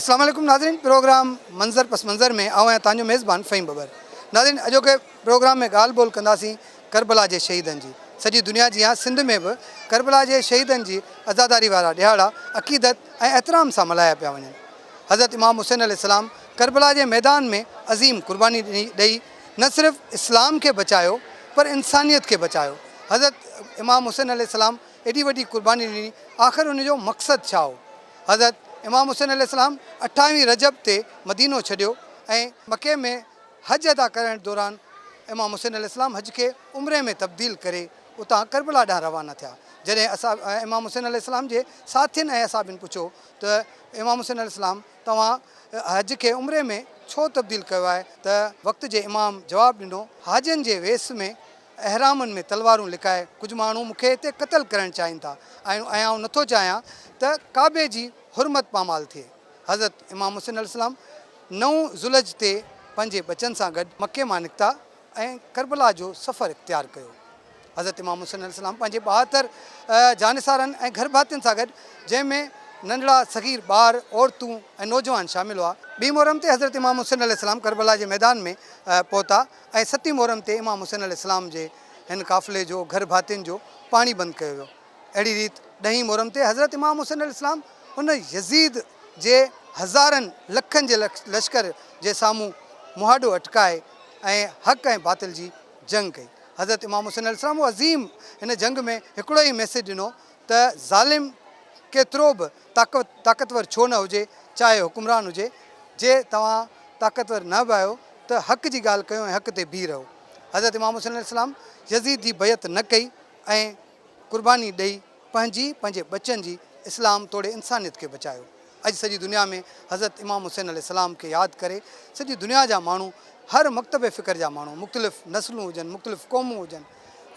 अस्सलाम वालेकुम नाज़रीन, प्रोग्राम मंज़र पस मंज़र में आऊं तव्हांजो मेज़बान फ़हीम बबर। नाज़रीन, अॼोके प्रोग्राम में ॻाल्हि ॿोल कंदासीं करबला जे शहीदनि जी। सॼी दुनिया जी यहाँ सिंध में बि करबला जे शहीदनि जी आज़ादारी वारा ॾिहाड़ा अक़ीदत ऐं एतिराम सां मल्हाया पिया वञनि। हज़रत इमाम हुसैन अलैहिस्सलाम करबला जे मैदान में अज़ीम कुर्बानी ॾेई न सिर्फ़ु इस्लाम खे बचायो पर इंसानियत खे बचायो। हज़रत इमाम हुसैन अलैहिस्सलाम एॾी वॾी कुर्बानी ॾिनी, आख़िर उनजो मक़सदु छा हो? हज़रत इमाम हुसैन अलैहिस्सलाम 28 रजब ते मदीनो छॾियो ऐं मके में हज अदा करण दौरान इमाम हुसैन अलैहिस्सलाम हज खे उम्रे में तब्दील करे उतां करबला ॾांहुं रवाना थिया। जॾहिं इमाम हुसैन अलैहिस्सलाम जे साथियुनि ऐं असाबिन पुछो त इमाम हुसैन अलैहिस्सलाम तव्हां हज खे उम्रे में छो तब्दील कयो आहे, त वक़्त जे इमाम जवाबु ॾिनो, हाजियुनि जे वेस में अहरामनि में तलवारूं लिकाए कुझु माण्हू मूंखे हिते क़तलु करणु चाहिनि था ऐं आउं नथो चाहियां त काबे जी हुरमत पामाल थिए। हज़रत इमाम हुसैन अलैहिस्सलाम 9 ज़ुलज ते पंहिंजे बचनि सां गॾु मके मां निकिता ऐं करबला जो सफ़र इख़्तियार कयो। हज़रत इमाम हुसैन अलैहिस्सलाम पंहिंजे 72 जानिसारनि ऐं घर भातियुनि सां गॾु, जंहिंमें नंढड़ा सगीर ॿार, औरतूं ऐं नौजवान शामिल हुआ। 2 मुहर्रम ते हज़रत इमाम हुसैन अलैहिस्सलाम करबला जे मैदान में पहुता ऐं 7 मुहर्रम ते इमाम हुसैन अलैहिस्सलाम जे हिन काफ़िले जो घर भातियुनि जो पाणी बंदि कयो वियो। अहिड़ी रीति 10 मुहर्रम ते हज़रत इमाम हुसैन अलैहिस्सलाम हुन यज़ीद जे हज़ारनि लखनि जे लश्कर जे साम्हूं मुहाॾो अटकाए ऐं हक़ ऐं बातिल जी जंग कई। हज़रत इमाम हुसैन अलैहिस्सलाम अज़ीम हिन जंग में हिकिड़ो ई मैसेज ॾिनो त ज़ालिम केतिरो बि ताक़तवर छो न हुजे, चाहे हुकुमरान हुजे, जे तव्हां ताक़तवर न बि आहियो त हक़ जी ॻाल्हि कयो ऐं हक़ ते बीह रहो। हज़रत इमाम हुसैन अलैहिस्सलाम यज़ीद जी बैत न कई ऐं कुर्बानी ॾेई पंहिंजे बचनि जी इस्लाम तोड़े इंसानियत खे बचायो। अॼु सॼी दुनिया में हज़रत इमाम हुसैन अलैहिस्सलाम खे यादि करे सॼी दुनिया जा माण्हू, हर मकतब फ़िक्र जा माण्हू, मुख़्तलिफ़ नस्लूं हुजनि, मुख़्तलिफ़ क़ौमूं हुजनि,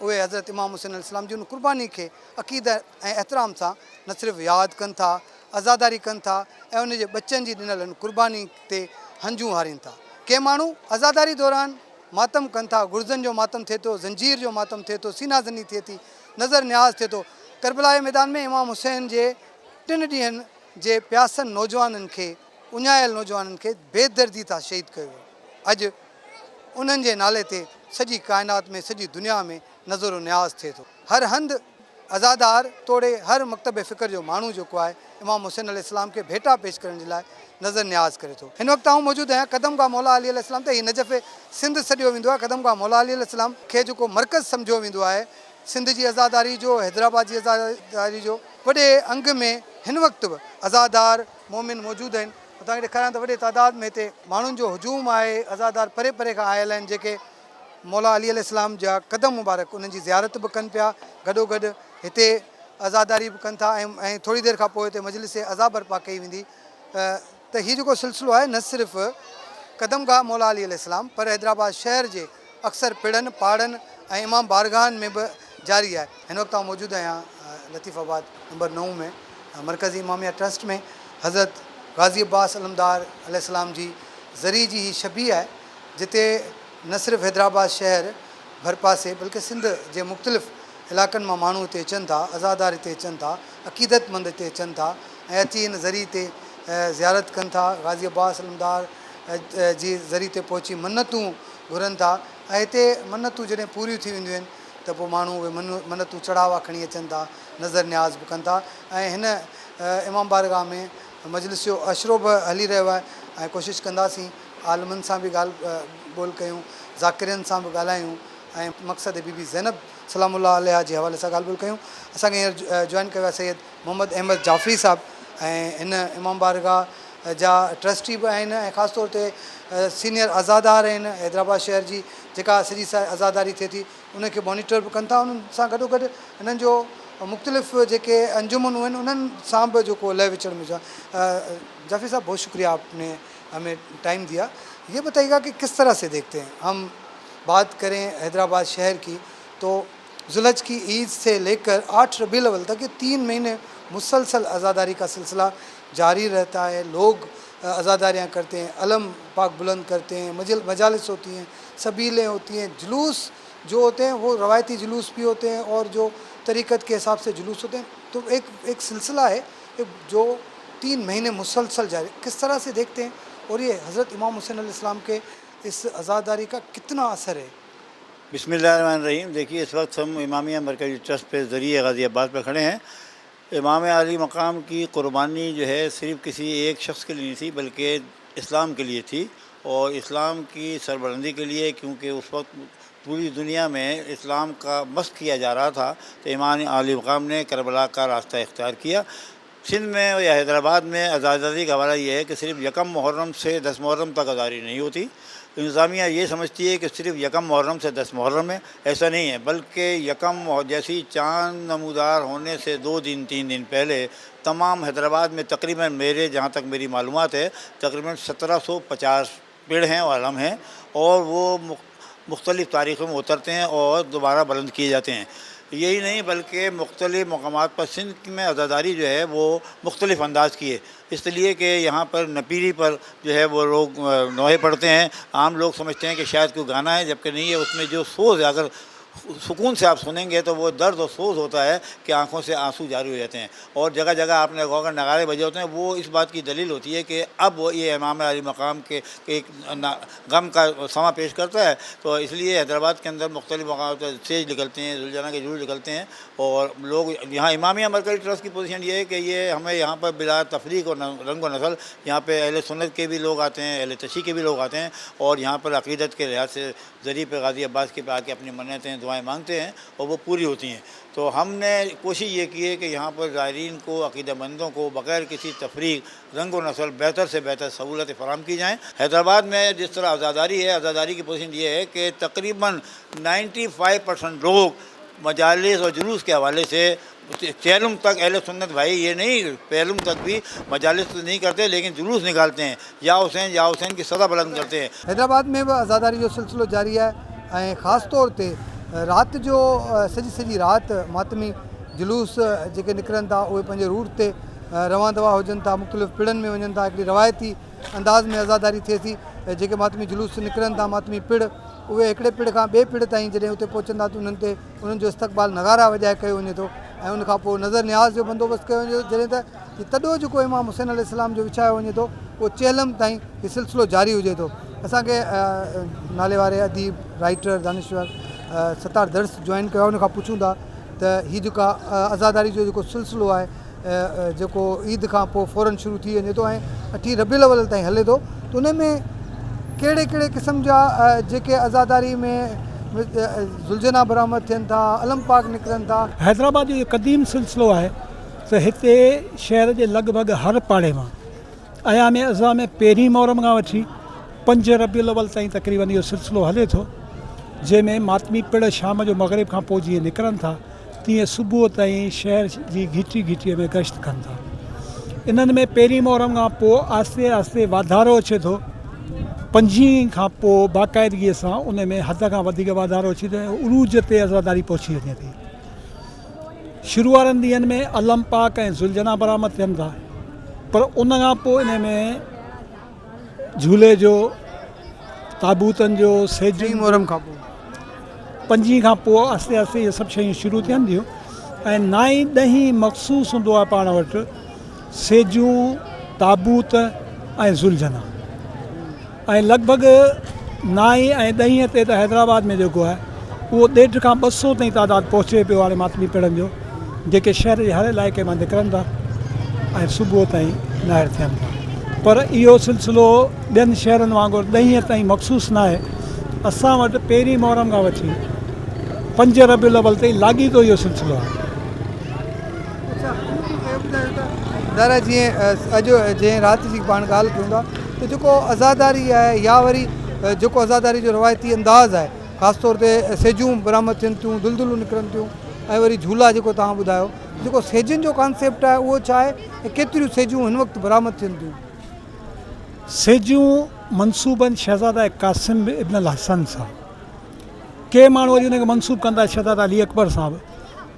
उहे हज़रत इमाम हुसैन अलैहिस्सलाम जी उन कुर्बानी खे अक़ीदत ऐं एतिराम सां न सिर्फ़ु यादि कनि था, आज़ादारी कनि था ऐं उनजे बचनि जी ॾिनल कुर्बानी ते हंजूं हारीनि था। के माण्हू आज़ादारी दौरान मातम कनि था, गुर्ज़नि जो मातम थिए थो, ज़ंजीर जो मातम थिए थो, सीना ज़नी थिए थी, नज़र न्याज़ थिए थो। करबला जे मैदान में इमाम हुसैन जे 3 ॾींहंनि जे प्यासनि नौजवाननि खे, उञायल नौजवाननि खे बेदर्दी सां शहीद कयो। अॼु उन्हनि जे नाले ते सॼी काइनात में, सॼी दुनिया में नज़र न्याज़ थिए थो। हर हंधि आज़ादार तोड़े हर मकतब फ़िक्र जो माण्हू जेको आहे इमाम हुसैन अलैहिस्सलाम खे भेटा पेश करण जे लाइ नज़र न्याज़ करे थो। हिन वक़्तु आउं मौजूदु आहियां कदमगाह मौला अली अलैहिस्सलाम ते। हीअ नजफ़ सिंध सॼो वेंदो आहे। कदमगाह मौला अली अलैहिस्सलाम खे जेको मर्कज़ सम्झो वेंदो आहे सिंध जी आज़ादारी जो, हैदराबाद जी आज़ादारी जो, वॾे अंग में हिन वक़्तु बि आज़ादार मोमिन मौजूदु आहिनि। तव्हांखे ॾेखारियां त वॾे तादाद में हिते माण्हुनि जो हुजूम आहे। आज़ादार परे परे खां आयल आहिनि, जेके मौला अली अलैहिस्सलाम जा क़दम मुबारक उन्हनि जी ज़ियारत बि कनि पिया, गॾोगॾु हिते आज़ादारी बि कनि था ऐं थोरी देरि खां पोइ हिते मजलिस अज़ा बर्पा कई वेंदी। त हीउ जेको सिलसिलो आहे न सिर्फ़ु कदमगाह मौला अली अलैहिस्सलाम पर हैदराबाद शहर जे अक्सर पिड़नि, पहाड़नि ऐं इमाम बारगाहनि में बि जारी आहे। हिन वक़्तु आउं मौजूदु आहियां लतीफ़ाबाद नंबर 9 में मरकज़ी इमामिया ट्रस्ट में। हज़रत गाज़ी अब्बास अलमदार अलैहिस्सलाम जी ज़री जी ही शबीह आहे, जिते न सिर्फ़ु हैदराबाद शहर भर पासे बल्कि सिंध जे मुख़्तलिफ़ इलाइक़नि मां माण्हू हिते अचनि था, आज़ादार हिते अचनि था, अक़ीदतमंद हिते अचनि था ऐं अची हिन ज़री ते ज़ियारत कनि था। गाज़ी अब्बास अलमदार जी ज़री ते पहुची मन्नतूं घुरनि था ऐं हिते मन्नतूं जॾहिं पूरियूं थी वेंदियूं आहिनि त पोइ माण्हू उहे मन्नतूं चढ़ावा खणी अचनि था, नज़र न्याज़ बि कनि था ऐं हिन इमाम बारगाह में मजलिस जो अशरो बि हली रहियो आहे ऐं कोशिशि कंदासीं आलमनि सां बि ॻाल्हि ॿोल कयूं, ज़ाकिरनि सां बि ॻाल्हायूं ऐं मक़सद बीबी ज़ैनब सलामुल्लाह अलैहा जे हवाले सां ॻाल्हि ॿोल कयूं। असांखे हींअर जॉइन कयो आहे सैयद मोहम्मद अहमद जाफ़री साहिबु ऐं हिन इमाम बारगाह जा ट्रस्टी बि आहिनि ऐं ख़ासि तौर ते सीनियर आज़ादार आहिनि। हैदराबाद शहर जी जेका सॼी आज़ादारी थिए थी उनखे मॉनिटर बि कनि था। उन्हनि सां गॾोगॾु हिननि जो मुख़्तलिफ़ जेके अंजुमनूं आहिनि उन्हनि सां बि जेको लय विचड़ में जाफ़ी साहब बहुत शुक्रिया, आपने हमें टाइम दिया। ये बताइएगा कि किस तरह से देखते हैं, हम बात करें हैदराबाद शहर की तो ज़ुलज की ईद से लेकर 8 रबीउल अव्वल तक ये 3 महीने मुसलसल आज़ादारी का सिलसिला जारी रहता है। लोग आज़ादारियाँ करते हैं, अलम पाक बुलंद करते हैं, मजालिस होती हैं, सबीलें होती हैं, जुलूस जो होते हैं वो रवायती जुलूस भी होते हैं और जो तरीक़त के हिसाब से जुलूस होते हैं। तो एक सिलसिला है जो 3 महीने मुसलसल जारी, किस तरह से देखते हैं और ये हज़रत इमाम हुसैन अलैहिस्सलाम के इस अज़ादारी का कितना असर है? बिस्मिल्लाहिर्रहमानिर्रहीम। देखिए, इस वक्त हम इमामिया मरकज़ी ट्रस्ट पे ज़रिए गाज़ियाबाद पर खड़े हैं। इमाम आली मकाम की क़ुरबानी जो है सिर्फ़ किसी एक शख्स के लिए नहीं थी, बल्कि इस्लाम के लिए थी और इस्लाम की सरबलंदी के लिए, क्योंकि उस वक्त पूरी दुनिया में इस्लाम का मस्ख़ किया जा रहा था। तो इमाम आली मकाम ने करबला का रास्ता इख्तियार किया। सिंध में या हैदराबाद में आज़ादी का हवाला ये है कि सिर्फ़ यकम मुहर्रम से 10 मुहर्रम तक आज़ादी नहीं होती। इंतज़ामिया ये समझती है कि सिर्फ़ यकम मुहर्रम से 10 मुहर्रम है, ऐसा नहीं है, बल्कि जैसी चाँद नमूदार होने से 2 दिन 3 दिन पहले तमाम हैदराबाद में तकरीबन, मेरे जहाँ तक मेरी मालूमात है, तकरीबन 1750 पेड़ हैं और अलम हैं, और वो मुख्तलिफ़ तारीख़ों में उतरते हैं और दोबारा बुलंद किए जाते हैं। यही नहीं, बल्कि मुख्तलिफ़ मकामात पर सिंध में अज़ादारी जो है वो मुख्तलिफ़ अंदाज़ की है, इसलिए कि यहाँ पर नपीरी पर जो है वो लोग नोहे पढ़ते हैं। आम लोग समझते हैं कि शायद कोई गाना है, जबकि नहीं है। उसमें जो सोज़ है, अगर सुकून से आप सुनेंगे तो वो दर्द और सोज़ होता है कि आंखों से आंसू जारी हो जाते हैं। और जगह जगह आपने अगर नगारे बजे होते हैं, वो इस बात की दलील होती है कि अब वो ये इमाम अली मकाम के एक गम का समा पेश करता है। तो इसलिए हैदराबाद के अंदर मुख्तलिफ़ मकाम पर स्टेज निकलते हैं, जुलझना के जुलूस निकलते हैं, और लोग यहाँ इमामिया मरकज़ी ट्रस्ट की पोजीशन ये है कि ये हमें यहाँ पर बिला तफरीक और रंग व नस्ल, यहाँ पे अहले सुन्नत के भी लोग आते हैं, अहले तशी के भी लोग आते हैं, और यहाँ पर अक़ीदत के लिहाज से ज़रिए पे गाज़ियाबाद के पे आके अपनी मन्नतें दुआएँ मांगते हैं और वो पूरी होती हैं। तो हमने कोशिश ये की है कि यहाँ पर ज़ायरीन को, अक़ीदतमंदों को बग़ैर किसी तफरीक, रंग व नस्ल बेहतर से बेहतर सहूलतें फ़राहम की जाएँ। हैदराबाद में जिस तरह आज़ादारी है, आज़ादारी की पोजीशन ये है कि तकरीबन 95% लोग मजालिस और जुलूस के हवाले से चैलुम तक, अहले सुन्नत भाई ये नहीं, पैलुम तक भी मजालिस तो नहीं करते, लेकिन जुलूस निकालते हैं, या हुसैन की सदा बुलंद करते हैं। हैदराबाद में बि आज़ादारी जो सिलसिलो जारी है ऐं ख़ासि तौर ते रात जो सॼी रात मातमी जुलूस जेके निकिरनि था उहे पंहिंजे रूट ते रवां दवा हुजनि था, मुख़्तलिफ़ पिड़नि में वञनि था। हिकिड़ी रवायती अंदाज़ में आज़ादारी थिए थी। जेके मातमी जुलूस निकिरनि था, मातमी पिड़, उहे हिकिड़े पिड़ खां ॿिए पिड़ ताईं जॾहिं उते पहुचंदा त उन्हनि ते उन्हनि जो इस्तक़बाल नगारा वॼाए कयो वञे थो, ऐं उनखां पोइ नज़र न्याज़ जो बंदोबस्तु कयो वञे थो। जॾहिं त तॾो जेको इमाम हुसैन अलैहिस्सलाम जो विछायो वञे थो, उहो चेलम ताईं हीउ सिलसिलो जारी हुजे थो। असांखे नाले वारे अदीब, राइटर, दानिश्वर सतार दर्स जॉइन कयो, उनखां पुछूं था त हीअ जेका आज़ादारी जो जेको सिलसिलो आहे जेको ईद खां पोइ फ़ौरन शुरू थी वञे थो ऐं 8 रबीउल अव्वल ताईं हले थो, त उन में कहिड़े कहिड़े क़िस्म जा जेके आज़ादारी में ज़ुलझना बरामद थियनि था, अलम पाक निकिरनि था। हैदराबाद जो क़दीम सिलसिलो आहे त हिते शहर जे लॻभॻि हर पाड़े मां अयाम अज़ा में पहिरीं मुहर्रम खां वठी 5 रबीउल अव्वल ताईं तक़रीबन इहो सिलसिलो हले थो, जंहिंमें मातमी पिड़ शाम जो मग़रिब खां पोइ जीअं निकिरनि था, तीअं सुबुह ताईं शहर जी घिटी घिटीअ में गश्त कनि था। इन्हनि में पहिरीं मुहर्रम खां पोइ आहिस्ते आहिस्ते वाधारो अचे थो, 5 खां पोइ बाक़ाइदगीअ सां उन में हद खां वधीक वाधारो अची थो, उरूज ते आज़ादारी पहुची वञे थी। शुरू वारनि ॾींहंनि में अलम पाक ऐं ज़ुलझना बरामद थियनि था, पर उन खां पोइ इन में झूले जो, ताबूतनि जो, सेज मुहर्रम खां पोइ 5 खां पोइ आहिस्ते आहिस्ते इहे सभु शयूं शुरू थियनि थियूं। ऐं 9 ॾहीं मख़सूस हूंदो आहे पाण वटि सेजूं, ताबूत ऐं ज़ुलझना। ऐं लॻभॻि 9 ऐं 10 ते त हैदराबाद में जेको आहे उहो 150 खां 200 ताईं तादादु पहुचे पियो हाणे मातमी पिड़नि जो, जेके शहर जे हर इलाइक़े मां निकिरनि था ऐं सुबुह ताईं ॿाहिरि थियनि था। पर इहो सिलसिलो ॿियनि शहरनि वांगुरु 10 ताईं मख़सूस न आहे। असां वटि पहिरीं मुहर्रम खां वठी 5 रबीउल अव्वल ताईं लाॻीतो इहो सिलसिलो आहे। दादा जीअं अॼु जंहिं राति जी पाण ॻाल्हि कयूं था त जेको आज़ादारी आहे या वरी जेको आज़ादारी जो रवायती अंदाज़ आहे, ख़ासि तौर ते सेजूं बरामद थियनि थियूं, दुलदुलूं निकिरनि थियूं, ऐं वरी झूला जेको तव्हां ॿुधायो, जेको सेजनि जो कॉन्सेप्ट आहे उहो छा आहे ऐं केतिरियूं सेजूं हिन वक़्तु बरामद थियनि थियूं? सेजूं मनसूबनि शहज़ादा क़ासिम इब्न अल हसन सां, के माण्हू वरी उनखे मनसूब कंदा शहज़ादा अली अकबर सां बि,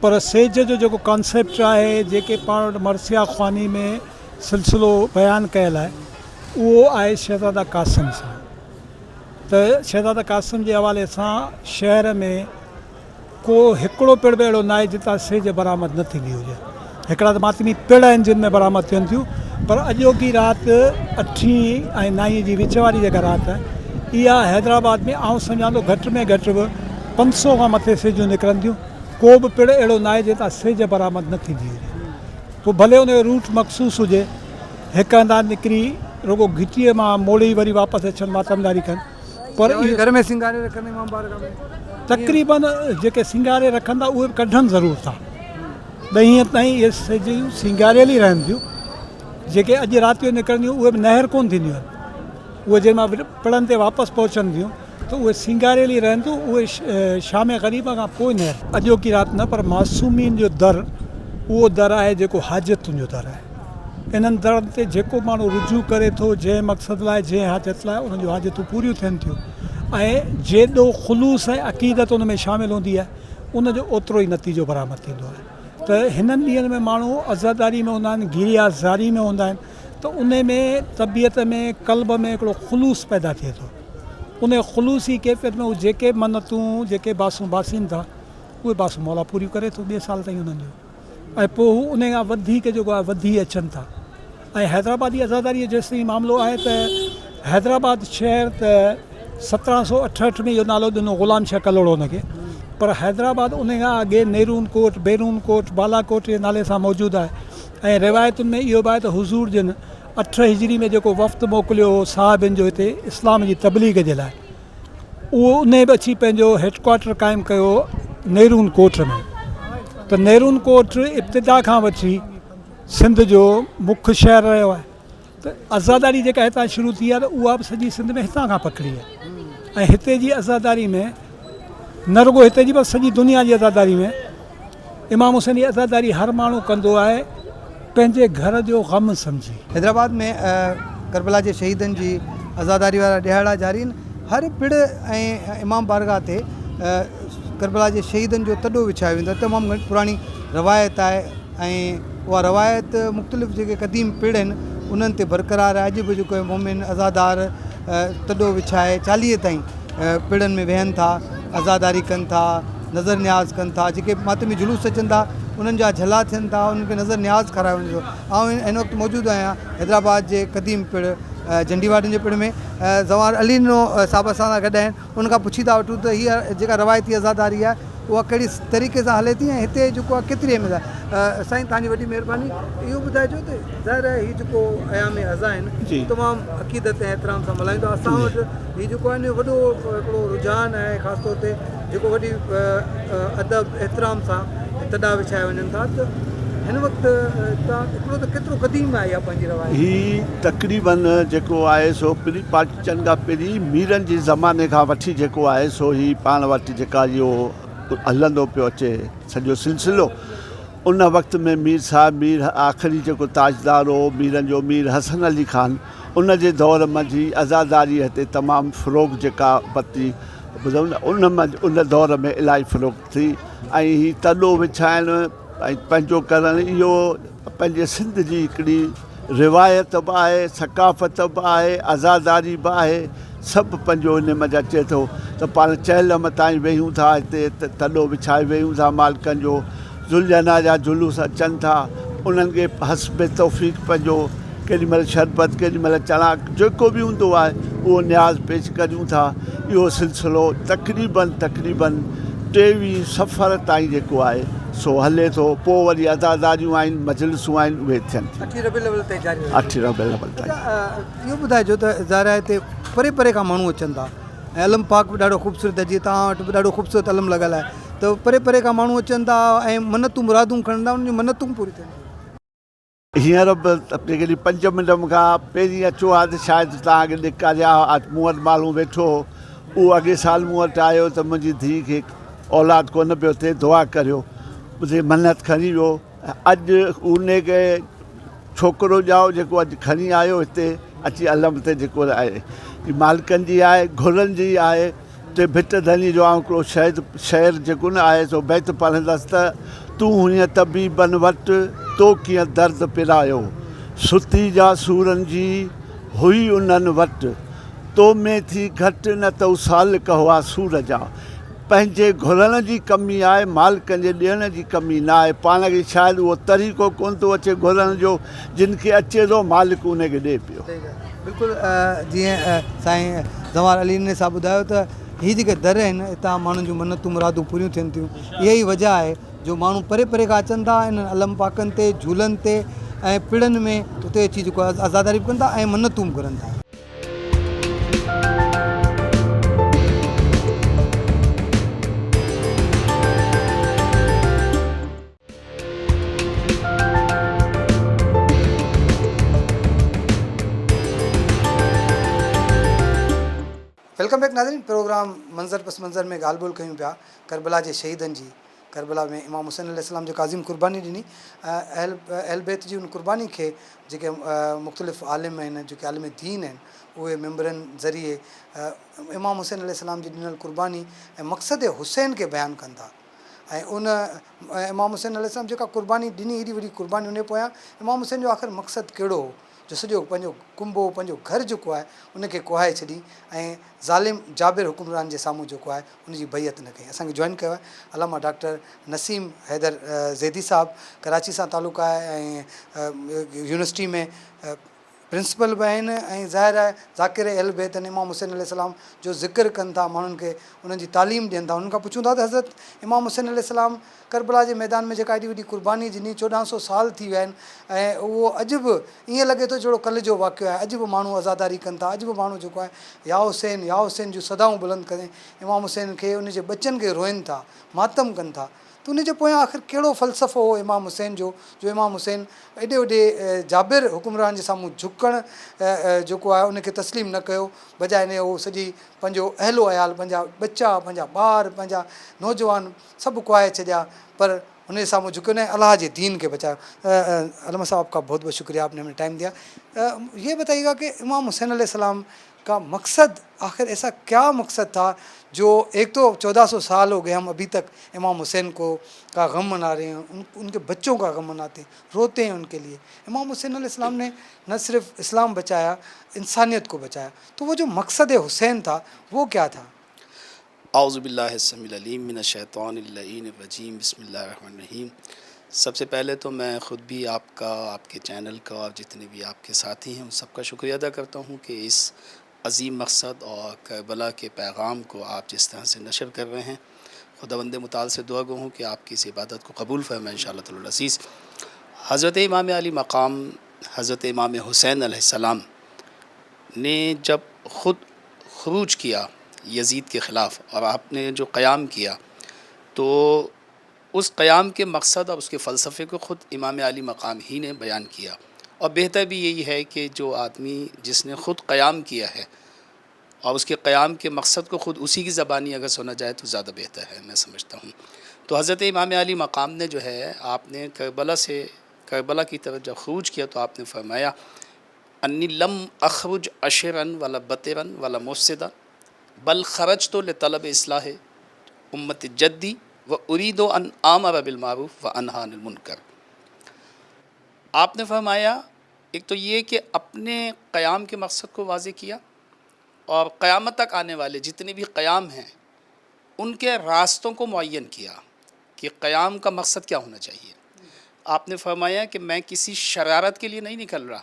पर सेज जो जेको कॉन्सेप्ट आहे, जेके पाण वटि मरसिया ख़्वानी में सिलसिलो बयानु कयल आहे, उहो आहे शहज़ादा क़ासिम सां। त शहज़ादा क़ासिम जे हवाले सां शहर में को हिकिड़ो पिड़ बि अहिड़ो न आहे जितां सेज बरामद न थींदी हुजे। हिकिड़ा त मातमी पिड़ आहिनि जिन में बरामद थियनि थियूं, पर अॼोकी राति 8 ऐं 9 जी विच वारी जेका राति आहे इहा हैदराबाद में आउं सम्झां थो घटि में घटि बि 500 खां मथे सिजूं निकिरंदियूं। को बि पिण अहिड़ो न आहे जितां सिज बरामद न थींदी हुजे। पोइ भले उनजो रूट मखसूस हुजे, हिकु हंधा निकिरी रुगो घिटीअ मां मोड़ी वरी वापसि अचनि मातमदारी कनि, पर इहो घर में सिंगारे रखंदा इमाम बारगाह में तक़रीबन जेके सिंगारे रखंदा उहे बि कढनि ज़रूरु था। ॾहीं ताईं इहे सिजूं सिंगारियल ई रहनि थियूं। जेके अॼु राति जो निकिरंदियूं उहे बि नहर कोन थींदियूं आहिनि, उहे जंहिं महिल पिणनि ते वापसि पहुचनि थियूं त उहे सिंगारियल ई रहनि थियूं। उहे शाम ग़रीब खां पोइ नहर अॼोकी राति न, पर मासूमीन जो दर उहो दर आहे जेको हाजतुनि जो दर आहे। इन्हनि दरनि ते जेको माण्हू रुजू करे थो जंहिं मक़सद लाइ जंहिं हाजत लाइ, उन्हनि जूं हाजतूं पूरियूं थियनि थियूं। ऐं जेॾो ख़ुलूस ऐं अक़ीदत उन में शामिलु हूंदी आहे उनजो ओतिरो ई नतीजो बरामद थींदो आहे। त हिननि ॾींहंनि में माण्हू अज़ादारी में हूंदा आहिनि, गिरियाज़ारी में हूंदा आहिनि, त उन में तबियत में क़ल्ब में हिकिड़ो ख़ुलूस पैदा थिए थो। उन ख़ुलूसी कैफ़ियत में उहे जेके मन्नतूं जेके बासूं बासीनि था उहे बासूं मौला पूरियूं करे थो ॿिए साल ताईं उन्हनि जो। ऐं पोइ हू उन खां वधीक जेको आहे वधी अचनि था। ऐं हैदराबादी अज़ादारीअ जेसिताईं मामिलो आहे त हैदराबाद शहर त 1768 में इहो नालो ॾिनो ग़ुलाम शाह कलोड़ो हुनखे, पर हैदराबाद उन खां अॻे नेरून कोट, बैरून कोट, बालाकोट जे नाले सां मौजूदु आहे। ऐं रिवायतुनि में इहो बि आहे त हुज़ूर जिन 8 हिजरी में जेको वफ़्तु मोकिलियो हो साहिबनि जो हिते इस्लाम जी तबलीग जे लाइ, उहो उन बि अची पंहिंजो हेडक्वार्टर क़ाइमु कयो नेरून कोट में। त नेरून कोट इब्तिदा खां वठी सिंध जो मुख्य शहर रहियो आहे। त आज़ादारी जेका हितां शुरू थी आहे त उहा बि सॼी सिंध में हितां खां पकड़ी आहे। ऐं हिते जी आज़ादारी में न रुगो हिते जी पर सॼी दुनिया जी आज़ादारी में इमाम हुसैन जी आज़ादारी हर माण्हू कंदो आहे पंहिंजे घर जो ग़म सम्झी। हैदराबाद में करबला जे शहीदनि जी आज़ादारी वारा ॾिहाड़ा जारी आहिनि। हर पिण ऐं इमाम बारगाह ते करबला जे शहीदनि जो तॾो विछायो वेंदो आहे। तमामु घणी पुराणी रवायत आहे ऐं उहा रवायत मुख़्तलिफ़ जेके क़दीम पिण आहिनि उन्हनि ते बरक़रार आहे। अॼु बि जेको मोमिन आज़ादार तॾो विछाए 40 ताईं पिणनि में वेहनि था, आज़ादारी कनि था, नज़र न्याज़ कनि था। जेके मातमी जुलूस अचनि था उन्हनि जा झला थियनि था, उन्हनि खे नज़र न्याज़ करायो वञे थो। ऐं हिन वक़्तु मौजूदु आहियां हैदराबाद जे क़दीम पिण झंडीवाड़नि जे पिण में। ज़वार अली नो साहिब सां गॾु आहिनि, उनखां पुछी था वठूं त हीअ जेका रवायती आज़ादारी आहे उहा कहिड़ी तरीक़े सां हले थी ऐं हिते जेको आहे केतिरी अहमियत आहे। साईं तव्हांजी वॾी महिरबानी, इहो ॿुधाइजो त ज़ाहिर आहे हीअ जेको अयाम अज़ा आहिनि तमामु अक़ीदत ऐं एतिराम सां मल्हाईंदो आहे। असां वटि हीअ जेको आहे न वॾो हिकिड़ो रुझान आहे, ख़ासि तौर ते जेको वॾी अदब एतिराम सां तॾा विछाया वञनि था। त हिन वक़्तु तव्हां हिकिड़ो त केतिरो क़दीम आहे इहा पंहिंजी रवायत? ही तक़रीबन जेको आहे सो पहिरीं पाकिस्तान खां पहिरीं मीरनि जे ज़माने खां वठी जेको आहे सो ही पाण वटि जेका इहो हलंदो पियो अचे सॼो सिलसिलो। उन वक़्त में मीर साहिब, मीर आख़िरी जेको ताजदार हो मीरनि जो, मीर हसन अली ख़ान, उन जे दौर मंझि आज़ादारी हिते तमामु फ़रोग़ जेका पती ॿुधो न, उन दौर में इलाही फ़रोग़ थी। ऐं हीअ तॾो विछाइणु ऐं पंहिंजो करणु इहो पंहिंजे सिंध जी हिकिड़ी रिवायत बि आहे, सकाफ़त बि आहे, आज़ादारी बि आहे। सभु पंहिंजो हिन में अचे थो त पाण चहलम ताईं वेहूं था, हिते तॾो विछाए वेहूं था मालिकनि जो। ज़ुलजना जा जुलूस अचनि था, उन्हनि खे हस्ब तौफ़ीक़ पंहिंजो केॾीमहिल शरबत, केॾीमहिल चणा, जेको बि हूंदो आहे उहो न्याज़ पेश करियूं था। इहो सिलसिलो तक़रीबन 23 सफ़र ताईं जेको आहे सो हले थो। पोइ वरी अज़ादारियूं आहिनि, मजलिसूं आहिनि, उहे थियनि थियूं 8 रबीउल अव्वल ताईं जारी रहंदो। 8 रबीउल अव्वल ताईं। इहो ॿुधाइजो त ज़ाहिर आहे हिते परे परे खां माण्हू अचनि था ऐं अलम पाक बि ॾाढो ख़ूबसूरत आहे, जीअं तव्हां वटि बि ॾाढो ख़ूबसूरत अलम लॻल आहे। त परे परे खां माण्हू अचनि था ऐं मन्नतूं मुरादूं खणनि था, उन्हनि जूं मन्नतूं पूरी थियनि थियूं। हींअर बि हिकिड़ी 5 मिंट खां पहिरीं अचो आहे त शायदि तव्हांखे ॾेखारिया मूं वटि माण्हू वेठो हो, उहो अॻे साल मूं वटि आयो त मुंहिंजी धीउ खे औलाद कोन पियो थिए, दुआ करियो, मुंहिंजी मन्नत खणी वियो। अॼु उन खे छोकिरो ॼाओ जेको अॼु खणी आयो हिते अची अलम ते जेको आहे मालिकनि जी आहे, घुरनि जी आहे। ते भिट धनी जो हिकिड़ो शहर जेको न आहे सो बैत पढ़ंदसि त तूं हीअं तबीबनि वटि तो कीअं दर्द पिरायो, सुती जा सूरनि जी हुई उन्हनि वटि, तो में थी घटि न त उसाल कहुआ सूर जा। पंहिंजे घुरण जी कमी आहे, मालिकनि जे ॾियण जी कमी न आहे। पाण खे शायदि उहो तरीक़ो कोन थो अचे घुरण जो, जिन खे अचे थो मालिक उनखे ॾिए पियो। बिल्कुलु जीअं साईं ज़मार अली ने साहब ॿुधायो त हीअ जेके दर आहिनि हितां माण्हुनि जूं मन्नतूं मुरादूं पूरियूं थियनि थियूं। इहा ई वजह आहे जो माण्हू परे परे खां अचनि था इन्हनि अलम पाकनि ते, झूलनि ते ऐं पिड़नि में उते अची जेको आहे आज़ादारी बि कनि था ऐं मन्नतूं बि घुरनि था। वेलकम बैक नाज़रीन, प्रोग्राम मंज़र पस मंज़र में ॻाल्हि ॿोल कयूं पिया करबला जे शहीदनि जी। करबला में इमाम हुसैन अलैहिस्सलाम जेका अज़ीम क़ुर्बानी ॾिनी, अहल बैत जी उन क़ुर्बानी खे जेके मुख़्तलिफ़ आलिम आहिनि, जेके आलिम दीन आहिनि, उहे मेंबरनि ज़रिए इमाम हुसैन अलैहिस्सलाम जी ॾिनल क़ुर्बानी ऐं मक़सद हुसैन खे बयानु कनि था। ऐं उन इमाम हुसैन अलैहिस्सलाम जेका क़ुर्बानी ॾिनी, एॾी वॾी क़ुर्बानी उन पोयां इमाम हुसैन जो आख़िर मक़सदु कहिड़ो हो, जो सॼो पंहिंजो कुंबो, पंहिंजो घर जेको आहे उनखे कुहाए छॾी ऐं ज़ालिम जाबिर हुकुमरान जे साम्हूं जेको आहे उनजी बैयत न कई। असांखे जॉइन कयो आहे अलामा डॉक्टर नसीम हैदर ज़ैदी साहब, कराची सां तालुक़ु आहे ऐं यूनिवर्सिटी में प्रिंसिपल बि आहिनि ऐं ज़ाहिर आहे ज़ाकिर अहल बैत इमाम हुसैन अलैहिस्सलाम जो ज़िक्र कनि था, माण्हुनि खे उन्हनि जी तालीम ॾियनि था। उन्हनि खां पुछूं था त हज़रत इमाम हुसैन अलैहिस्सलाम करबला जे मैदान में जेका एॾी वॾी क़ुर्बानी ॾिनी, 1400 साल थी विया आहिनि ऐं उहो अॼु बि ईअं लॻे थो जहिड़ो कल्ह जो वाक़ियो आहे। अॼु बि माण्हू आज़ादारी कनि था, अॼु बि माण्हू जेको आहे या हुसैन जूं सदाऊं बुलंद करे इमाम हुसैन खे, उनजे बचनि खे रोइनि था, मातम कनि था। त उनजे पोयां आख़िर कहिड़ो फ़लसफ़ो हो इमाम हुसैन जो इमाम हुसैन एॾे वॾे जाबिर हुकुमरान जे साम्हूं झुकणु जेको आहे उनखे तस्लीम न कयो, बजाए ने उहो सॼी पंहिंजो अहलो अयाल, पंहिंजा बच्चा, पंहिंजा ॿार, पंहिंजा नौजवान सभु कुहाए छॾिया, पर उनजे साम्हूं झुकियो न, अल्लाह जे दीन के बचाया। अल्लामा साहब आपका बहुत बहुत शुक्रिया, आपने हमें टाइम दिया। ये बताइएगा कि इमाम हुसैन अलैहिस्सलाम का मकसद, आखिर ऐसा क्या मकसद था जो एक तो 1400 साल हो गए हम अभी तक इमाम हुसैन को का गम मना रहे हैं, उनके बच्चों का गम मनाते हैं, रोते हैं उनके लिए। इमाम हुसैन अलैहिस्सलाम ने न सिर्फ इस्लाम बचाया, इंसानियत को बचाया। तो वो जो मकसद हुसैन था वो क्या था? औज़ुबिल्लाहिस्समीउल अलीम मिनश्शैतानिर्रजीम बिस्मिल्लाहिर्रहमानिर्रहीम। सबसे पहले तो मैं ख़ुद भी आपका, आपके चैनल का और जितने भी आपके साथी हैं उन सबका शुक्रिया अदा करता हूँ कि इस अज़ीम मकसद और करबला के पैगाम को आप जिस तरह से नशर कर रहे हैं, खुदावंद मुताल से दुआ गो हूँ कि आपकी इस इबादत को कबूल फरमाए इंशाअल्लाह ताला अज़ीज़। हज़रत इमाम अली मकाम हज़रत इमाम हुसैन अलैहिस्सलाम ने जब ख़ुद ख़ुरूज किया यज़ीद के ख़िलाफ़ और आपने जो क़याम किया, तो उस क़याम के मकसद और उसके फ़लसफ़े को ख़ुद इमाम अली मकाम ही ने बयान किया। और बेहतर भी यही है कि जो आदमी जिसने ख़ुद क़याम किया है और उसके क़याम के मकसद को ख़ुद उसी की ज़बानी अगर सुना जाए तो ज़्यादा बेहतर है, मैं समझता हूँ। तो हज़रत इमाम अली मकाम ने जो है, आपने करबला की तरफ जब ख़ुरूज किया तो आपने फरमाया अन्नी लम अखरुज अशरन वला बतरन वला मुफ़सिदन बल खरज तो लतलब इस्लाह उम्मत जद्दी व उरीदो अन आमर बिल मारूफ व अनहा अनिल मुनकर। आपने फरमाया एक तो ये कि अपने क़याम के मकसद को वाज़े किया और क़यामत तक आने वाले जितने भी क़याम हैं उनके रास्तों को मुअय्यन किया कि क़याम का मकसद क्या होना चाहिए। आपने फरमाया कि मैं किसी शरारत के लिए नहीं निकल रहा।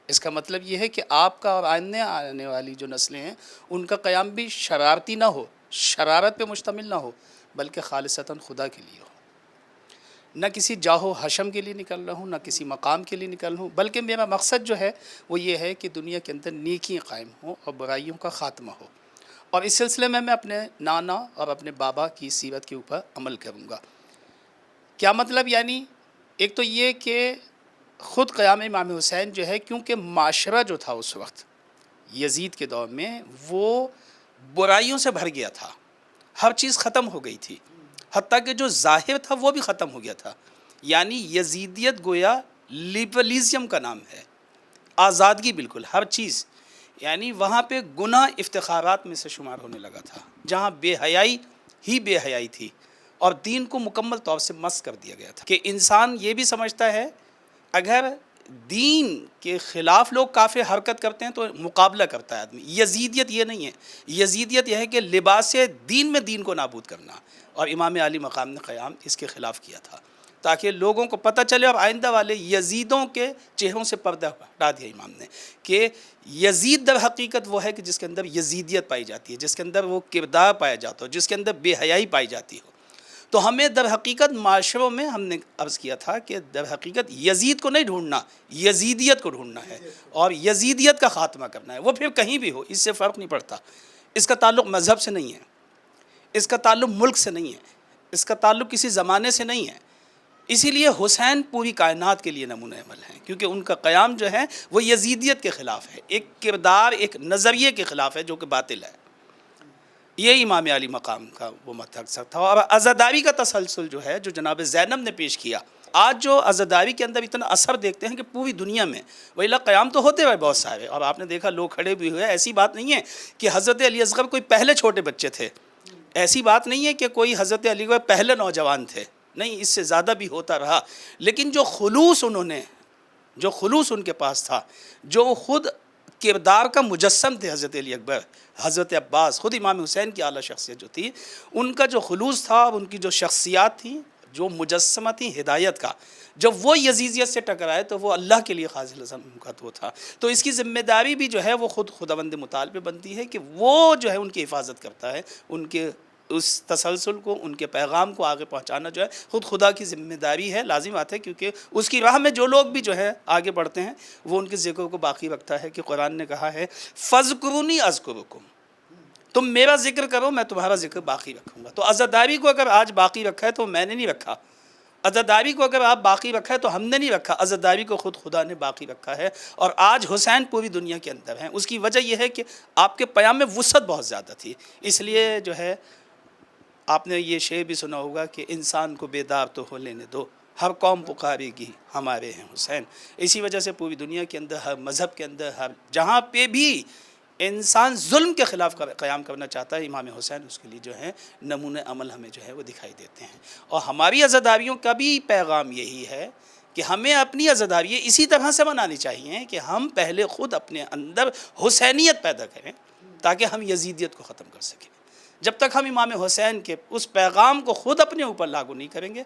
इसका मतलब ये है कि आपका और आने वाली जो नस्लें हैं उनका क़याम भी शरारती ना हो, शरारत पे मुश्तमिल ना हो, बल्कि खालिसतन खुदा के लिए हो। न किसी जाहो हशम के लिए निकल रहा हूँ, न किसी मकाम के लिए निकल रहा हूँ, बल्कि मेरा मकसद जो है वो ये है कि दुनिया के अंदर नेकियां कायम हों और बुराइयों का ख़ात्मा हो। और इस सिलसिले में मैं अपने नाना और अपने बाबा की सीरत के ऊपर अमल करूँगा। क्या मतलब, यानी एक तो ये कि ख़ुद क़याम इमाम हुसैन जो है, क्योंकि माशरा जो था उस वक्त यज़ीद के दौर में वो बुराइयों से भर गया था, हर चीज़ ख़त्म हो गई थी, हत्ता कि जो ज़ाहिर था वो भी ख़त्म हो गया था। यानी यज़ीदियत गोया लिबरलिज़म का नाम है, आज़ादगी बिल्कुल हर चीज़। यानी वहाँ पे गुनाह इफ्तिखारात में से शुमार होने लगा था, जहाँ बेहयाई ही बेहयाई थी और दीन को मुकम्मल तौर से मस कर दिया गया था कि इंसान ये भी समझता है अगर دین کے خلاف لوگ کافر حرکت کرتے ہیں تو مقابلہ کرتا ہے آدمی. یزیدیت یہ نہیں ہے. یزیدیت یہ ہے کہ لباس دین میں دین کو نابود کرنا. اور امام علی مقام نے قیام اس کے خلاف کیا تھا تاکہ لوگوں کو پتہ چلے. اور آئندہ والے یزیدوں کے چہروں سے پردہ ہٹا دیا امام نے کہ یزید در حقیقت وہ ہے کہ جس کے اندر یزیدیت پائی جاتی ہے، جس کے اندر وہ کردار پایا جاتا ہو، جس کے اندر بے حیائی پائی جاتی ہو. تو ہمیں در حقیقت معاشروں میں ہم نے عرض کیا تھا کہ در حقیقت یزید کو نہیں ڈھونڈنا، یزیدیت کو ڈھونڈنا ہے اور یزیدیت کا خاتمہ کرنا ہے. وہ پھر کہیں بھی ہو، اس سے فرق نہیں پڑتا. اس کا تعلق مذہب سے نہیں ہے، اس کا تعلق ملک سے نہیں ہے، اس کا تعلق کسی زمانے سے نہیں ہے. اسی لیے حسین پوری کائنات کے لیے نمونہ عمل ہیں، کیونکہ ان کا قیام جو ہے وہ یزیدیت کے خلاف ہے، ایک کردار، ایک نظریے کے خلاف ہے جو کہ باطل ہے. یہ امام علی مقام کا وہ مقصد تھا. اور عزاداری کا تسلسل جو ہے جو جناب زینب نے پیش کیا، آج جو عزاداری کے اندر اتنا اثر دیکھتے ہیں کہ پوری دنیا میں وہی قیام تو ہوتے ہوئے بہت سارے، اور آپ نے دیکھا لوگ کھڑے بھی ہوئے. ایسی بات نہیں ہے کہ حضرت علی اصغر کوئی پہلے چھوٹے بچے تھے، ایسی بات نہیں ہے کہ کوئی حضرت علی کوئی پہلے نوجوان تھے، نہیں، اس سے زیادہ بھی ہوتا رہا. لیکن جو خلوص جو خلوص ان کے پاس تھا، جو خود کردار کا مجسم تھے حضرت علی اکبر، حضرت عباس، خود امام حسین کی اعلیٰ شخصیت جو تھی، ان کا جو خلوص تھا، ان کی جو شخصیات تھیں، جو مجسمہ تھی ہدایت کا، جب وہ یزیدیت سے ٹکرائے تو وہ اللہ کے لیے خاص لازم کا وہ تھا. تو اس کی ذمہ داری بھی جو ہے وہ خود خداوند متعال پہ بنتی ہے کہ وہ جو ہے ان کی حفاظت کرتا ہے، ان کے اس تسلسل کو، ان کے پیغام کو آگے پہنچانا جو ہے خود خدا کی ذمہ داری ہے. لازم بات ہے کیونکہ اس کی راہ میں جو لوگ بھی جو ہے آگے بڑھتے ہیں وہ ان کے ذکر کو باقی رکھتا ہے. کہ قرآن نے کہا ہے فَاذْكُرُونِی أَذْكُرْكُمْ، تم میرا ذکر کرو میں تمہارا ذکر باقی رکھوں گا. تو عزاداری کو اگر آج باقی رکھا ہے تو میں نے نہیں رکھا، عزاداری کو اگر آپ باقی رکھا ہے تو ہم نے نہیں رکھا، عزاداری کو خود خدا نے باقی رکھا ہے. اور آج حسین پوری دنیا کے اندر ہیں. اس کی وجہ یہ ہے کہ آپ کے پیام میں وسعت بہت زیادہ تھی. اس لیے جو ہے آپ نے یہ شعر بھی سنا ہوگا کہ انسان کو بیدار تو ہو لینے دو، ہر قوم پکارے گی ہمارے ہیں حسین. اسی وجہ سے پوری دنیا کے اندر، ہر مذہب کے اندر، ہر جہاں پہ بھی انسان ظلم کے خلاف قیام کرنا چاہتا ہے، امام حسین اس کے لیے جو ہے نمونہ عمل ہمیں جو ہے وہ دکھائی دیتے ہیں. اور ہماری عزاداریوں کا بھی پیغام یہی ہے کہ ہمیں اپنی عزاداریاں اسی طرح سے منانی چاہیے کہ ہم پہلے خود اپنے اندر حسینیت پیدا کریں تاکہ ہم یزیدیت کو ختم کر سکیں. جب تک ہم امام حسین کے اس پیغام کو خود اپنے اوپر لاگو نہیں کریں گے،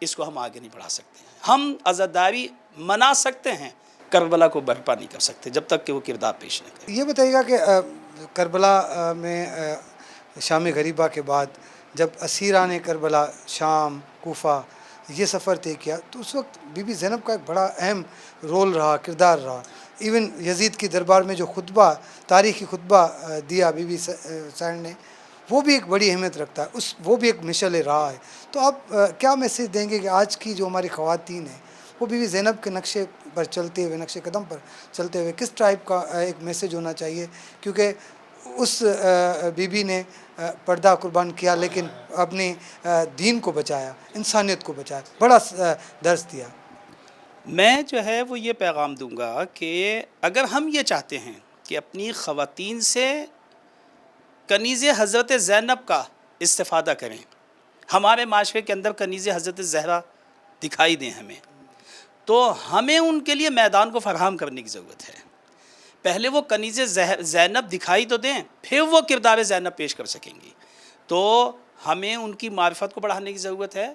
اس کو ہم آگے نہیں بڑھا سکتے ہیں. ہم عزاداری منا سکتے ہیں، کربلا کو برپا نہیں کر سکتے جب تک کہ وہ کردار پیش نہ کرے. یہ بتائیے گا کہ کربلا میں شام غریبہ کے بعد جب اسیران کربلا شام، کوفہ یہ سفر طے کیا تو اس وقت بی بی زینب کا ایک بڑا اہم رول رہا، کردار رہا. ایون یزید کی دربار میں جو خطبہ، تاریخی خطبہ دیا بی بی حسین نے، وہ بھی ایک بڑی اہمیت رکھتا ہے، وہ بھی ایک مشعل راہ ہے. تو آپ کیا میسیج دیں گے کہ آج کی جو ہماری خواتین ہیں وہ بی بی زینب کے نقشے پر چلتے ہوئے، نقشے قدم پر چلتے ہوئے کس ٹائپ کا ایک میسیج ہونا چاہیے؟ کیونکہ اس بی بی نے پردہ قربان کیا لیکن اپنی دین کو بچایا، انسانیت کو بچایا، بڑا درس دیا. میں جو ہے وہ یہ پیغام دوں گا کہ اگر ہم یہ چاہتے ہیں کہ اپنی خواتین سے کنیز حضرت زینب کا استفادہ کریں، ہمارے معاشرے کے اندر کنیز حضرت زہرا دکھائی دیں ہمیں، تو ہمیں ان کے لیے میدان کو فراہم کرنے کی ضرورت ہے. پہلے وہ کنیز زینب دکھائی تو دیں، پھر وہ کردار زینب پیش کر سکیں گی. تو ہمیں ان کی معرفت کو بڑھانے کی ضرورت ہے،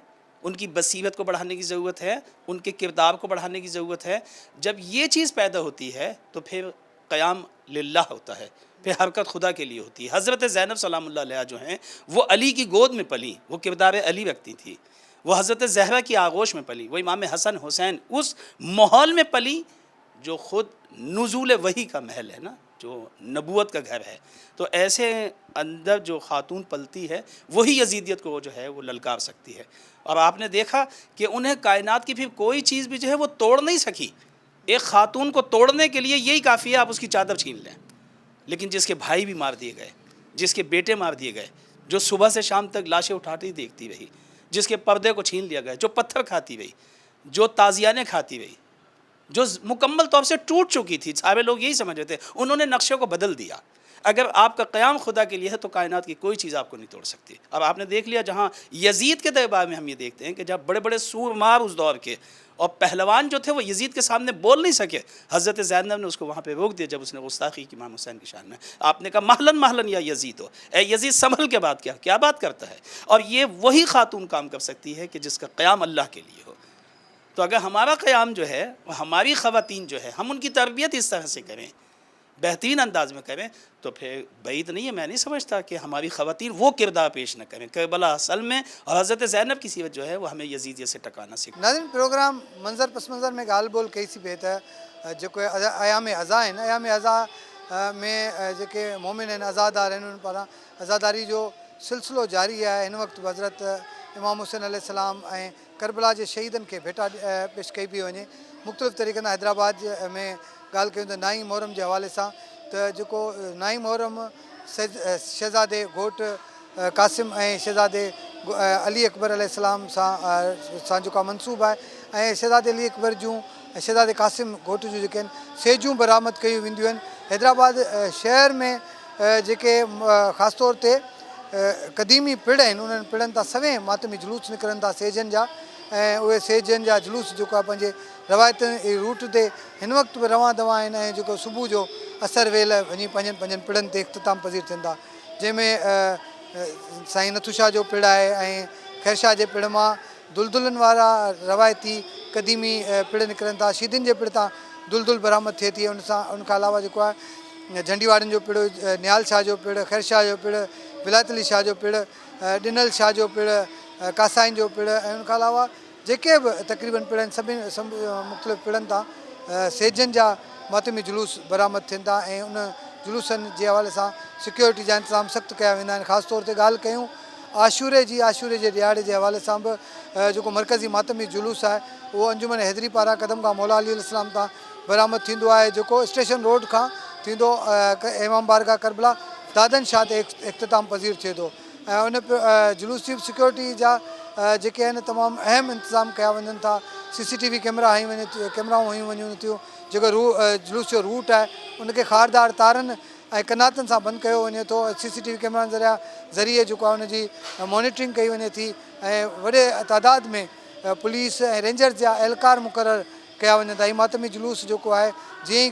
ان کی بصیرت کو بڑھانے کی ضرورت ہے، ان کے کردار کو بڑھانے کی ضرورت ہے. جب یہ چیز پیدا ہوتی ہے تو پھر قیام للہ ہوتا ہے، پھر حرکت خدا کے لیے ہوتی ہے. حضرت زینب سلام اللہ علیہ جو ہیں وہ علی کی گود میں پلی، وہ کردار علی رکھتی تھی. وہ حضرت زہرا کی آغوش میں پلی، وہ امام حسن حسین اس ماحول میں پلی جو خود نزول وحی کا محل ہے نا، جو نبوت کا گھر ہے. تو ایسے اندر جو خاتون پلتی ہے وہی یزیدیت کو جو ہے وہ للکار سکتی ہے. اور آپ نے دیکھا کہ انہیں کائنات کی پھر کوئی چیز بھی جو ہے وہ توڑ نہیں سکی. ایک خاتون کو توڑنے کے لیے یہی کافی ہے، آپ اس کی چادر چھین لیں. لیکن جس کے بھائی بھی مار دیے گئے، جس کے بیٹے مار دیے گئے، جو صبح سے شام تک لاشیں اٹھاتی دیکھتی رہی، جس کے پردے کو چھین لیا گیا، جو پتھر کھاتی رہی، جو تازیانے کھاتی رہی، جو مکمل طور سے ٹوٹ چکی تھی. سارے لوگ یہی سمجھ رہے تھے، انہوں نے نقشے کو بدل دیا. اگر آپ کا قیام خدا کے لیے ہے تو کائنات کی کوئی چیز آپ کو نہیں توڑ سکتی. اب آپ نے دیکھ لیا جہاں یزید کے دربار میں ہم یہ دیکھتے ہیں کہ جب بڑے بڑے سورمار اس دور کے اور پہلوان جو تھے وہ یزید کے سامنے بول نہیں سکے, حضرت زینب نے اس کو وہاں پہ روک دیا جب اس نے گستاخی کی امام حسین کی شان میں. آپ نے کہا مہلن مہلن یا یزید ہو, اے یزید سنبھل کے بات کیا بات کرتا ہے. اور یہ وہی خاتون کام کر سکتی ہے کہ جس کا قیام اللہ کے لیے ہو. تو اگر ہمارا قیام جو ہے, ہماری خواتین جو ہے, ہم ان کی تربیت اس طرح سے کریں, بہترین انداز میں کریں, تو پھر بعید نہیں ہے, میں نہیں سمجھتا کہ ہماری خواتین وہ کردار پیش نہ کریں. کربلا اصل میں اور حضرت زینب کی صفت جو ہے وہ ہمیں یزید سے ٹکانا سکھائے. नाज़रीन प्रोग्राम मंज़र पस मंज़र में ॻाल्हि ॿोल कई सी पई त जेको अयाम अज़ा आहिनि, अयाम अज़ा में जेके मोमिन आहिनि, अज़ादार आहिनि, उन्हनि पारां अज़ादारी जो सिलसिलो जारी आहे. हिन वक़्तु हज़रत इमाम हुसैन अलैहिस्सलाम ऐं करबला जे शहीदनि खे भेटा पेश कई पई वञे. मुख़्तलिफ़ तरीक़नि सां हैदराबाद में ॻाल्हि कयूं त 9 मुहर्रम जे हवाले सां त जेको 9 मुहर्रम शहज़ादे घोट कासिम ऐं शहज़ादे अली अकबर अलैहिस्सलाम सां जेका मनसूब आहे, ऐं शहज़ादे अली अकबर जूं ऐं शहज़ादे कासिम घोट जूं जेके आहिनि सेजूं बरामद कयूं वेंदियूं आहिनि. हैदराबाद शहर में जेके ख़ासि तौर ते क़दीमी पिड़ आहिनि, उन्हनि पिड़नि तां सवें मातमी जुलूस निकिरनि था सेजनि जा, ऐं उहे सेजनि जा जुलूस जेको आहे पंहिंजे रवायती रूट ते हिन वक़्तु बि रवां दवा आहिनि. ऐं जेको सुबुह जो असर वेल वञी पंहिंजनि पिड़नि ते इख़्तिताम पज़ीर थियनि था, जंहिंमें साईं नथुशाह जो पिड़ आहे ऐं ख़ैरशाह जे पिड़ मां दुलदुलनि वारा रवायती क़दीमी पिड़ निकिरनि था. शीदियुनि जे पिड़ तां दुलदुल बरामद थिए थी. उनखां अलावा जेको आहे झंडीवाड़नि जो पिड़, निहाल शाह जो पिड़, ख़ैरशाह जो पिड़, विलायत अली शाह जो पिड़, ॾिनल शाह जो पिड़, कासाइन जो पिड़, ऐं उनखां अलावा जेके बि तक़रीबन पिड़ आहिनि सभिनी मुख़्तलिफ़ पिड़नि तां सेजनि जा मातमी जुलूस बरामद थियनि था. ऐं उन जुलूसनि जे हवाले सां सिक्योरिटी जा इंतज़ाम सख़्तु कया वेंदा आहिनि. ख़ासि तौर ते ॻाल्हि कयूं आशूरे जे ॾियारे जे हवाले सां बि जेको मरकज़ी मातमी जुलूस आहे उहो अंजुमन हैदरी पारां क़दम खां मौला अली अलैहिस्सलाम तां बरामद थींदो आहे, जेको स्टेशन रोड खां थींदो इमाम बारगाह करबला दादन शाह ते इख़्तिताम पज़ीर थिए थो. ऐं उन जुलूस जी सिक्योरिटी जा जेके आहिनि तमामु अहम इंतज़ाम कया वञनि था. CCTV कैमराऊं हयूं वञूं थियूं. जेको जुलूस जो रूट आहे उनखे खारदार तारनि ऐं कनातनि सां बंदि कयो वञे थो. CCTV कैमरानि ज़रिए जेको आहे उनजी मॉनिटरिंग कई वञे थी, ऐं वॾे तादाद में पुलिस ऐं रेंजर्स जा एहलकार मुक़ररु कया वञनि था. हीउ मातमी जुलूस जेको आहे जीअं ई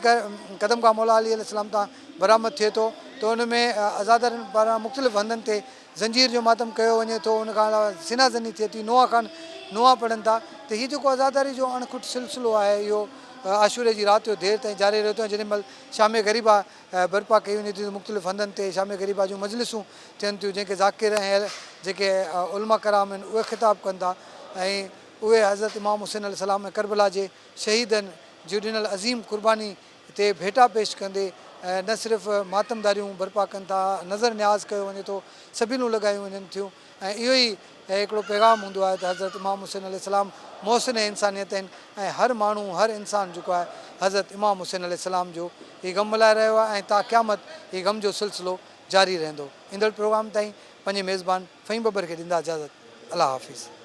क़दम खां मौला अली अलैहिस्सलाम तां बरामद थिए थो त उन में आज़ादारनि पारां मुख़्तलिफ़ हंधनि ते ज़ंजीर जो मातम कयो वञे थो. उनखां अलावा सिना ज़नी थिए थी, नुआ पढ़नि था. त हीउ जेको आज़ादारी जो अणखुट सिलसिलो आहे इहो आशूरे जी राति जो देरि ताईं जारी रहियो थो. जेॾी महिल शाम ग़रीबा बर्पा कई वञे थी, मुख़्तलिफ़ हंधनि ते शाम ग़रीबा जूं मजलिसूं थियनि थियूं, जंहिंखे ज़ाकिर ऐं जेके उलमा कराम आहिनि उहे ख़िताब कनि था. ऐं उहे हज़रत इमाम हुसैन अलैहिस्सलाम ऐं करबला जे शहीदनि जूं ॾिनल अज़ीम क़ुर्बानी ते भेटा पेश कंदे न सिर्फ़ु मातमदारियूं बर्पा कनि था, नज़र न्याज़ कयो वञे थो, सभिनूं लॻायूं वञनि थियूं. ऐं इहो ई हिकिड़ो पैगाम हूंदो आहे त हज़रत इमाम हुसैन अलैहिस्सलाम मोहसिन इंसानियत आहिनि, ऐं हर माण्हू हर इंसानु जेको आहे हज़रत इमाम हुसैन अलैहिस्सलाम जो हीउ ग़म मल्हाए रहियो आहे. ऐं ता क़यामत हीउ ग़म जो सिलसिलो जारी रहंदो. ईंदड़ प्रोग्राम ताईं पंहिंजे मेज़बान फ़हीम बबर खे ॾींदा इजाज़त. अल्लाह हाफ़िज़.